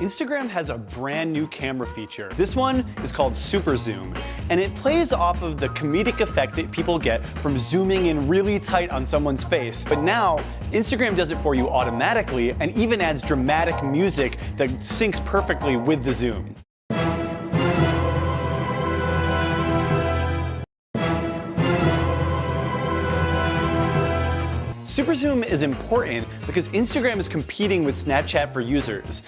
Instagram has a brand new camera feature. This one is called Super Zoom, and it plays off of the comedic effect that people get from zooming in really tight on someone's face. But now, Instagram does it for you automatically and even adds dramatic music that syncs perfectly with the zoom. Super Zoom is important because Instagram is competing with Snapchat for users.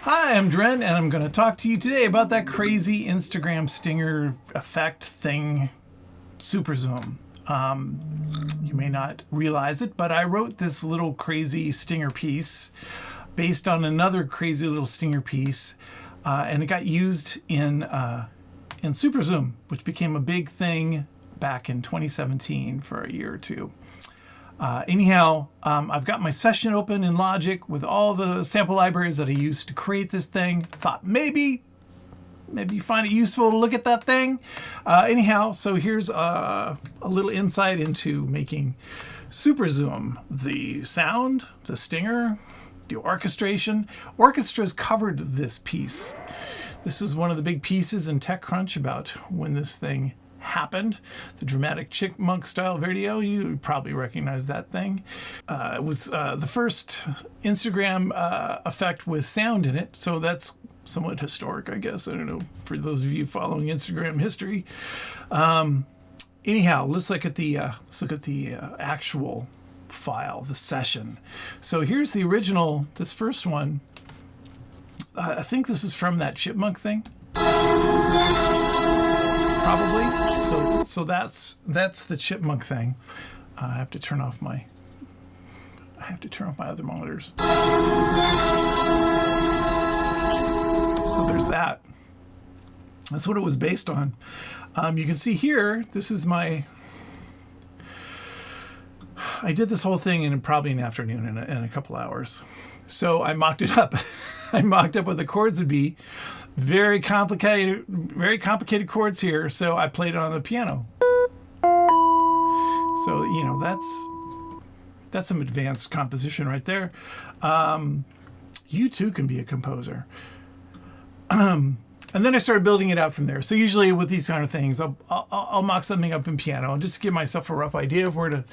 Hi, I'm Dren, and I'm going to talk to you today about that crazy Instagram stinger effect thing, Super Zoom. You may not realize it, but I wrote this little crazy stinger piece based on another crazy little stinger piece, and it got used in Super Zoom, which became a big thing back in 2017 for a year or two. Anyhow, I've got my session open in Logic with all the sample libraries that I used to create this thing. Thought maybe you find it useful to look at that thing. Anyhow, so here's a little insight into making Super Zoom. The sound, the stinger, the orchestration. Orchestra's covered this piece. This is one of the big pieces in TechCrunch about when this thing happened. The dramatic chipmunk style video, you probably recognize that thing. It was the first Instagram effect with sound in it, so that's somewhat historic, I guess. I don't know, for those of you following Instagram history. Anyhow, let's look at the actual file, the session. So here's the original, this first one. I think this is from that chipmunk thing. Probably. So that's the chipmunk thing. I have to turn off my other monitors. So there's that. That's what it was based on. You can see here, this is I did this whole thing in probably an afternoon, in a couple hours. So I mocked it up. I mocked up what the chords would be. Very complicated chords here. So I played it on the piano. So, you know, that's some advanced composition right there. You too can be a composer. And then I started building it out from there. So usually with these kind of things, I'll mock something up in piano and just give myself a rough idea of where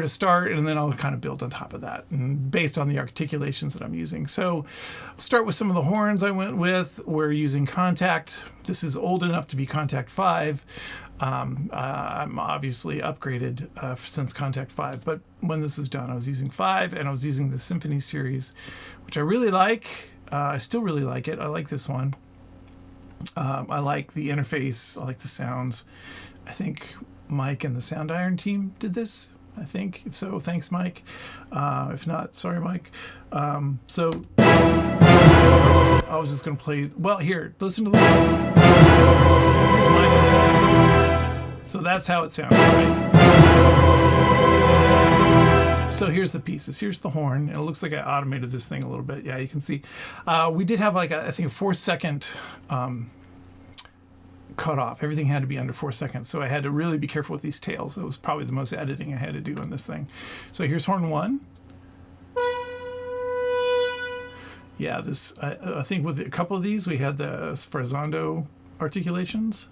to start, and then I'll kind of build on top of that, and based on the articulations that I'm using. So I'll start with some of the horns I went with. We're using Contact. This is old enough to be Contact 5. I'm obviously upgraded since Contact 5, but when this is done, I was using 5, and I was using the Symphony series, which I really like. I still really like it. I like this one. I like the interface. I like the sounds. I think Mike and the Sound Iron team did this. I think. If so, thanks, Mike. If not, sorry, Mike. So I was just going to play. Well, here, listen to the. Here's Mike. So that's how it sounds, right? So here's the pieces. Here's the horn. And it looks like I automated this thing a little bit. Yeah, you can see. We did have like I think a 4-second cut off. Everything had to be under 4 seconds. So I had to really be careful with these tails. It was probably the most editing I had to do on this thing. So here's horn 1. Yeah, this I think with a couple of these we had the sforzando articulations.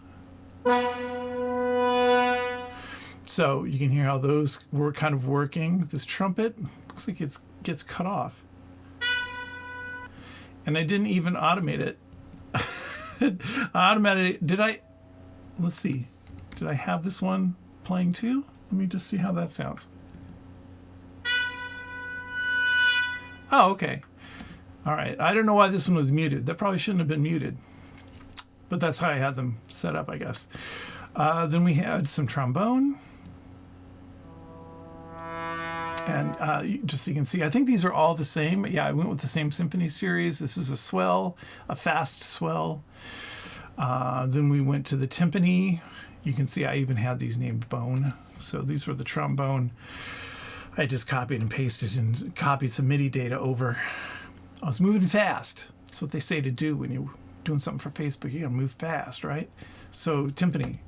So you can hear how those were kind of working. This trumpet looks like it gets cut off. And I didn't even automate it. I automated it. Did I? Let's see. Did I have this one playing too? Let me just see how that sounds. Oh, okay. All right. I don't know why this one was muted. That probably shouldn't have been muted. But that's how I had them set up, I guess. Then we had some trombone. And just so you can see, I think these are all the same. Yeah, I went with the same Symphony series. This is a swell, a fast swell. Then we went to the timpani. You can see I even had these named bone. So these were the trombone. I just copied and pasted and copied some MIDI data over. I was moving fast. That's what they say to do when you're doing something for Facebook. You gotta move fast, right? So timpani.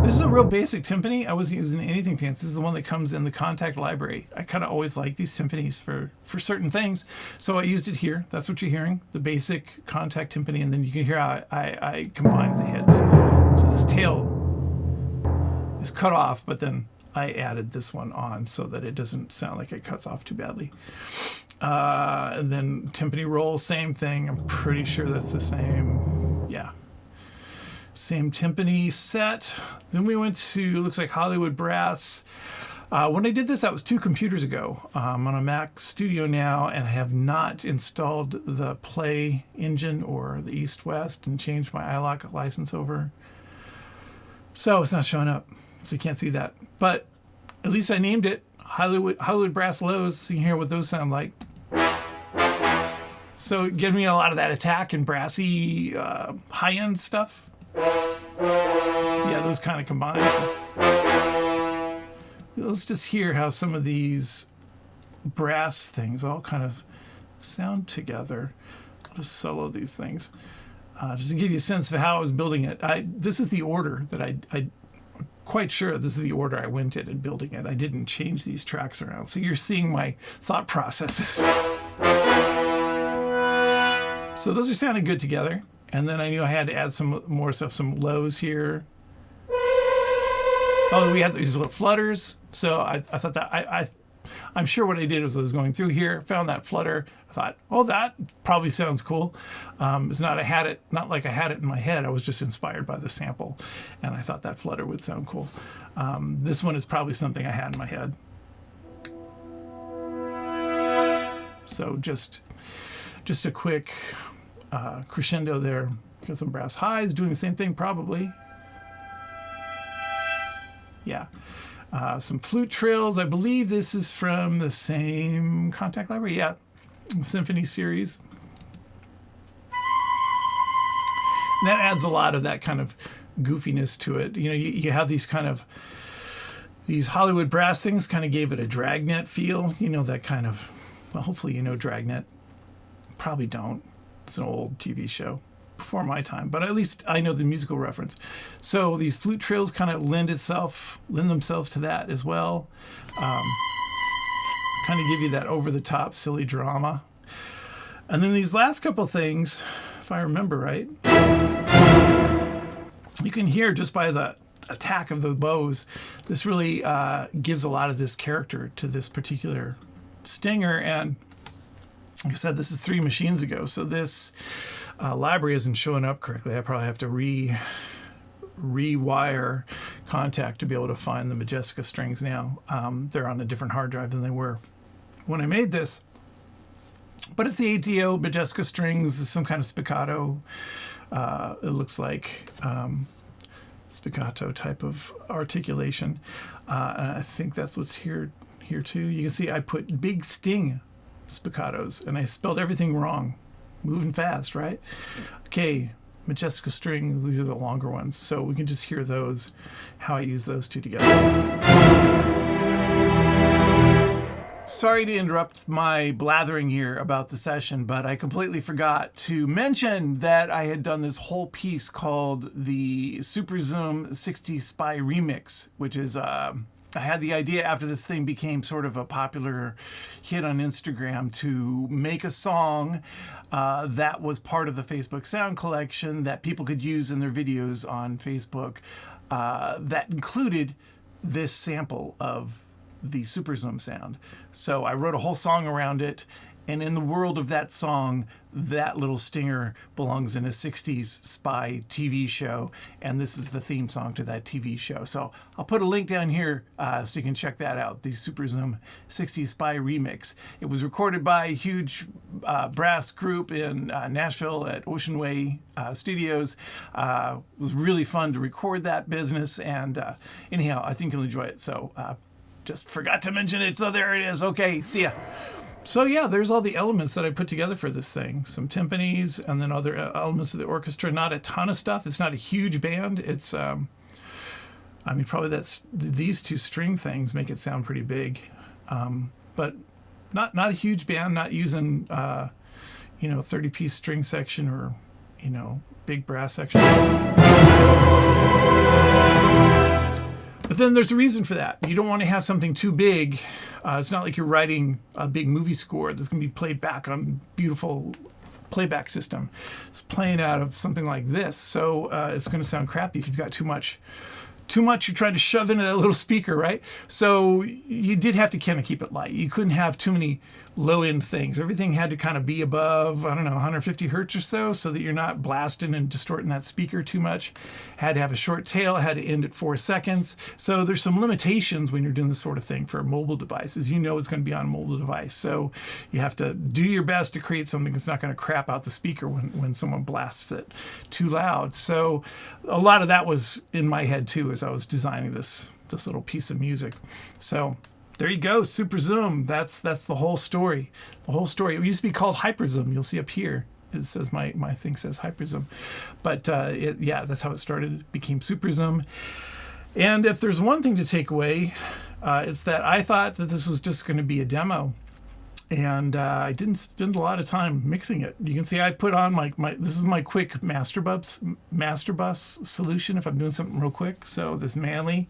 This is a real basic timpani. I wasn't using anything fancy. This is the one that comes in the contact library. I kind of always like these timpanis for certain things. So I used it here. That's what you're hearing, the basic contact timpani. And then you can hear how I combined the hits. So this tail is cut off, but then I added this one on so that it doesn't sound like it cuts off too badly. And then timpani roll, same thing. I'm pretty sure that's the same. Yeah. Same timpani set. Then we went to, looks like Hollywood Brass. When I did this, that was 2 computers ago. I'm on a Mac Studio now, and I have not installed the Play engine or the East-West and changed my iLock license over. So it's not showing up, so you can't see that. But at least I named it Hollywood Brass Lows, so you can hear what those sound like. So it gave me a lot of that attack and brassy high-end stuff. Yeah, those kind of combined. Let's just hear how some of these brass things all kind of sound together. I'll just solo these things. Just to give you a sense of how I was building it. This is the order that I'm quite sure this is the order I went in building it. I didn't change these tracks around. So you're seeing my thought processes. So those are sounding good together. And then I knew I had to add some more stuff, some lows here. Oh, we had these little flutters. So I thought that I'm sure what I did was I was going through here, found that flutter. I thought, oh, that probably sounds cool. It's not like I had it in my head. I was just inspired by the sample, and I thought that flutter would sound cool. This one is probably something I had in my head. So just a quick crescendo there. Got some brass highs doing the same thing probably. Yeah. Some flute trills. I believe this is from the same contact library. Yeah. Symphony series. And that adds a lot of that kind of goofiness to it. You know, you have these Hollywood brass things kind of gave it a Dragnet feel. You know, that kind of, well, hopefully you know Dragnet. Probably don't. It's an old TV show before my time, but at least I know the musical reference. So these flute trills kind of lend themselves to that as well. Kind of give you that over-the-top silly drama. And then these last couple things, if I remember right, you can hear just by the attack of the bows, this really gives a lot of this character to this particular stinger. And like I said, this is 3 machines ago, so this library isn't showing up correctly. I probably have to rewire contact to be able to find the Majestica strings now. They're on a different hard drive than they were when I made this. But it's the ATO Majestica strings, some kind of spiccato. It looks like spiccato type of articulation. And I think that's what's here too. You can see I put big sting spiccatos, and I spelled everything wrong. Moving fast, right? Okay, Majestica strings, these are the longer ones. So we can just hear those, how I use those two together. Sorry to interrupt my blathering here about the session, but I completely forgot to mention that I had done this whole piece called the SUPERZOOM 60 Spy Remix, which is I had the idea after this thing became sort of a popular hit on Instagram to make a song that was part of the Facebook sound collection that people could use in their videos on Facebook that included this sample of the SUPERZOOM sound. So I wrote a whole song around it, and in the world of that song, that little stinger belongs in a 60s spy TV show, and this is the theme song to that TV show. So I'll put a link down here so you can check that out, the SUPERZOOM 60s Spy Remix. It was recorded by a huge brass group in Nashville at Ocean Way Studios. It was really fun to record that business, and anyhow, I think you'll enjoy it. So just forgot to mention it, so there it is. Okay, see ya. So yeah, there's all the elements that I put together for this thing. Some timpanis and then other elements of the orchestra. Not a ton of stuff. It's not a huge band. It's, I mean, probably these 2 string things make it sound pretty big. But not a huge band, not using, you know, 30-piece string section or, you know, big brass section. But then there's a reason for that. You don't want to have something too big. It's not like you're writing a big movie score that's going to be played back on beautiful playback system. It's playing out of something like this, so it's going to sound crappy if you've got too much. You're trying to shove into that little speaker, right? So you did have to kind of keep it light. You couldn't have too many low-end things. Everything had to kind of be above, I don't know, 150 hertz or so that you're not blasting and distorting that speaker too much. Had to have a short tail, had to end at 4 seconds. So there's some limitations when you're doing this sort of thing for mobile devices. You know it's going to be on a mobile device. So you have to do your best to create something that's not going to crap out the speaker when someone blasts it too loud. So a lot of that was in my head too as I was designing this little piece of music. So there you go, SUPERZOOM. That's the whole story. The whole story. It used to be called HyperZoom. You'll see up here. It says my thing says HyperZoom, but yeah, that's how it started. It became SUPERZOOM. And if there's one thing to take away, it's that I thought that this was just going to be a demo, and I didn't spend a lot of time mixing it. You can see I put on my this is my quick master bus solution if I'm doing something real quick. So this Manley,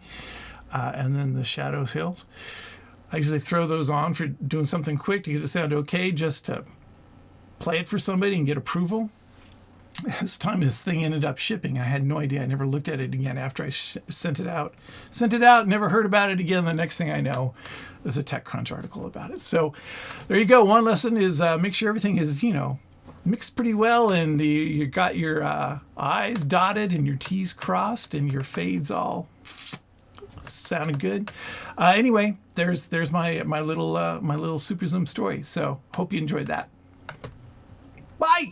and then the Shadows Hills. I usually throw those on for doing something quick to get it sound okay, just to play it for somebody and get approval. This time this thing ended up shipping. I had no idea. I never looked at it again after I sent it out. Never heard about it again. The next thing I know, there's a TechCrunch article about it. So there you go. One lesson is make sure everything is, you know, mixed pretty well, and you got your I's dotted and your T's crossed and your fades all sounded good. Anyway, there's my little SUPERZOOM story. So hope you enjoyed that. Bye.